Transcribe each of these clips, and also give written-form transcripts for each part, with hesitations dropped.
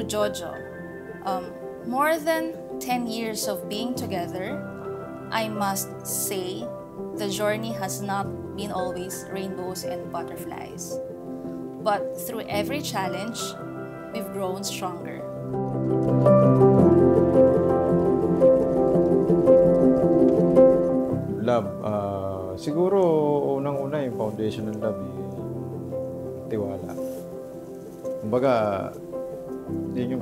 Jojo, more than 10 years of being together, I must say the journey has not been always rainbows and butterflies. But through every challenge, we've grown stronger. Love, siguro unang-una yung foundation ng love, tiwala. Kumbaga, yun yung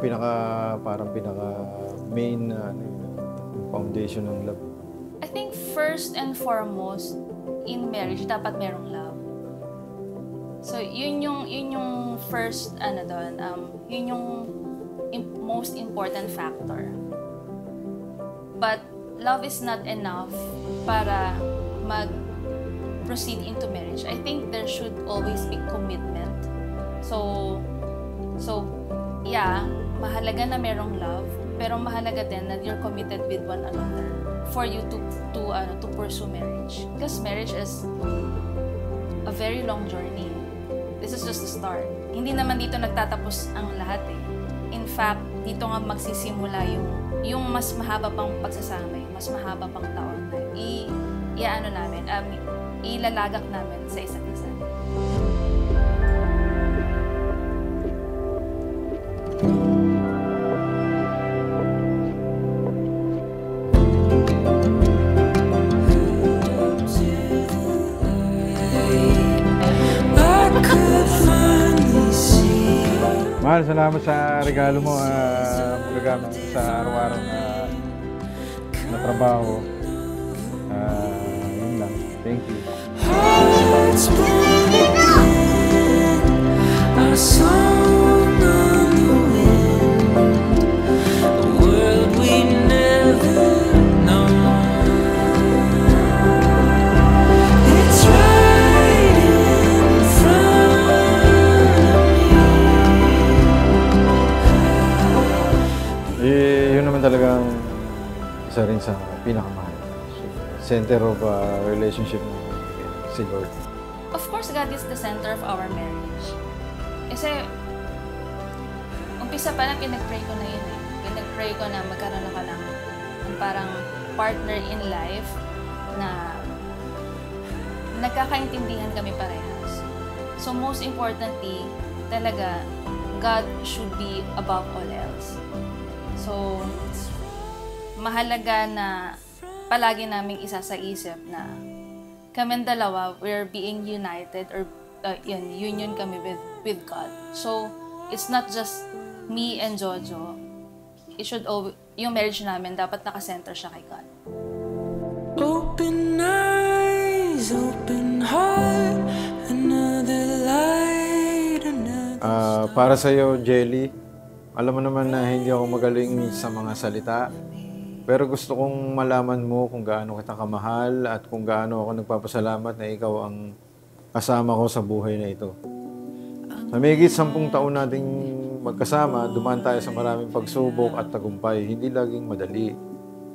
parang pinaka main foundation ng love. I think first and foremost, in marriage, dapat merong love. So, yun yung first, yun yung most important factor. But, love is not enough para mag-proceed into marriage. I think there should always be commitment. So yeah, mahalaga na merong love, pero mahalaga din that you're committed with one another for you to pursue marriage. Because marriage is a very long journey. This is just the start. Hindi naman dito nagtatapos ang lahat eh. In fact, dito nga magsisimula yung mas mahaba pang pagsasama, yung mas mahaba pang taon na ilalagak namin sa isa't isa. Mahal, salamat sa regalo mo. Magagamit ko sa araw-araw na trabaho. Yun lang. Thank you. Yun naman talagang isa rin sa pinakamahal. Center of relationship si Lord. Of course, God is the center of our marriage. Kasi, umpisa pa lang, pinag-pray ko na yun eh. Pinag-pray ko na magkaroon ako ng parang partner in life na nagkakaintindihan kami parehas. So, most importantly, talaga, God should be above all else. So, mahalaga na palagi naming isa sa isip na kaming dalawa, we're being united or union kami with God. So, it's not just me and Jojo. It should yung marriage namin, dapat nakasenter siya kay God. Open eyes, open heart, another light, another... Para sa'yo, Jelly, alam mo naman na hindi ako magaling sa mga salita. Pero gusto kong malaman mo kung gaano kita kamahal at kung gaano ako nagpapasalamat na ikaw ang kasama ko sa buhay na ito. Sa mahigit 10 taon nating magkasama, dumaan tayo sa maraming pagsubok at tagumpay. Hindi laging madali.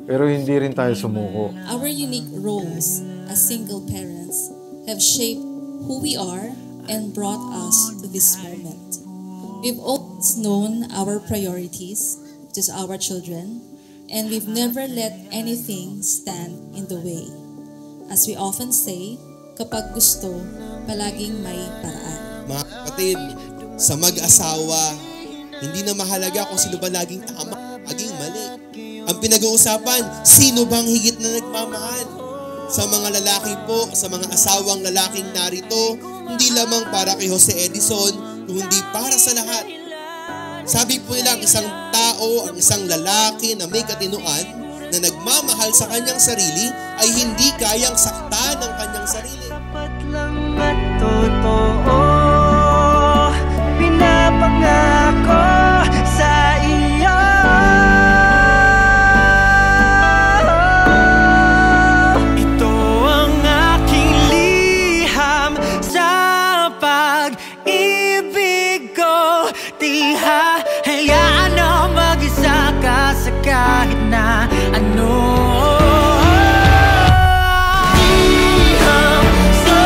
Pero hindi rin tayo sumuko. Our unique roles as single parents have shaped who we are and brought us to this moment. We've always known our priorities, which is our children, and we've never let anything stand in the way. As we often say, kapag gusto, palaging may paraan. Mga kapatid, sa mag-asawa, hindi na mahalaga kung sino ba laging tama, laging mali. Ang pinag-uusapan, sino bang higit na nagmamahal? Sa mga lalaki po, sa mga asawang lalaking narito, hindi lamang para kay Jose Edison, kundi para sa lahat. Sabi po nila, ang isang tao, ang isang lalaki na may katinuan, na nagmamahal sa kanyang sarili, ay hindi kayang saktan ng kanyang sarili. Dapat lang at totoo, pinapangako sa iyo. Ito ang aking liham sa pag-ibig ko. Di hayaan na mag-isa ka sa kahit na ano. Liham sa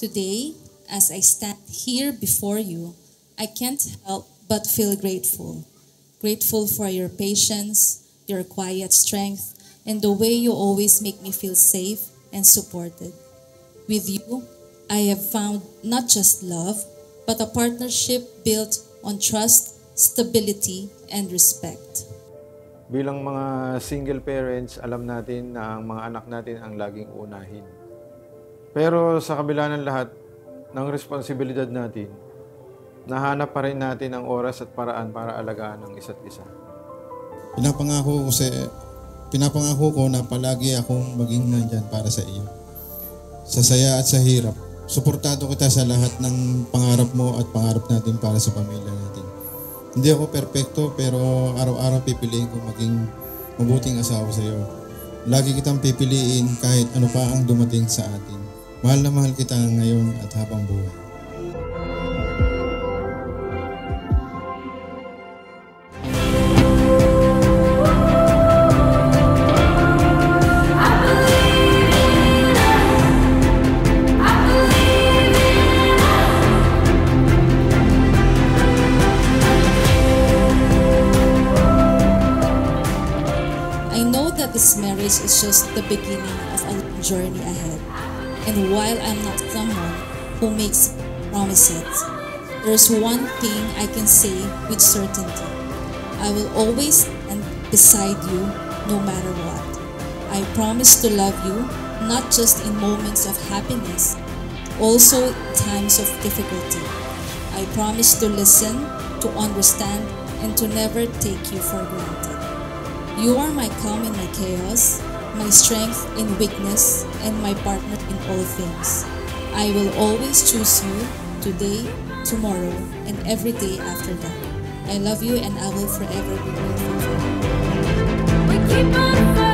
Today, as I stand here before you, I can't help but feel grateful. Grateful for your patience, your quiet strength, and the way you always make me feel safe and supported. With you, I have found not just love, but a partnership built on trust, stability, and respect. Bilang mga single parents, alam natin na ang mga anak natin ang laging unahin. Pero sa kabila ng lahat ng responsibilidad natin, nahanap pa rin natin ang oras at paraan para alagaan ang isa't isa. Pinapangako ko na palagi akong maging nandyan para sa iyo. Sa saya at sa hirap, suportado kita sa lahat ng pangarap mo at pangarap natin para sa pamilya natin. Hindi ako perpekto pero araw-araw pipiliin kong maging mabuting asawa sa iyo. Lagi kitang pipiliin kahit ano pa ang dumating sa atin. Mahal na mahal kita ngayon at habang buhay. I know that this marriage is just the beginning of a long journey ahead. And while I'm not someone who makes promises, there's one thing I can say with certainty. I will always stand beside you no matter what. I promise to love you not just in moments of happiness, also in times of difficulty. I promise to listen, to understand, and to never take you for granted. You are my calm in my chaos, my strength in weakness, and my partner in all things. I will always choose you today, tomorrow, and every day after that. I love you and I will forever be grateful for you. We keep on fighting.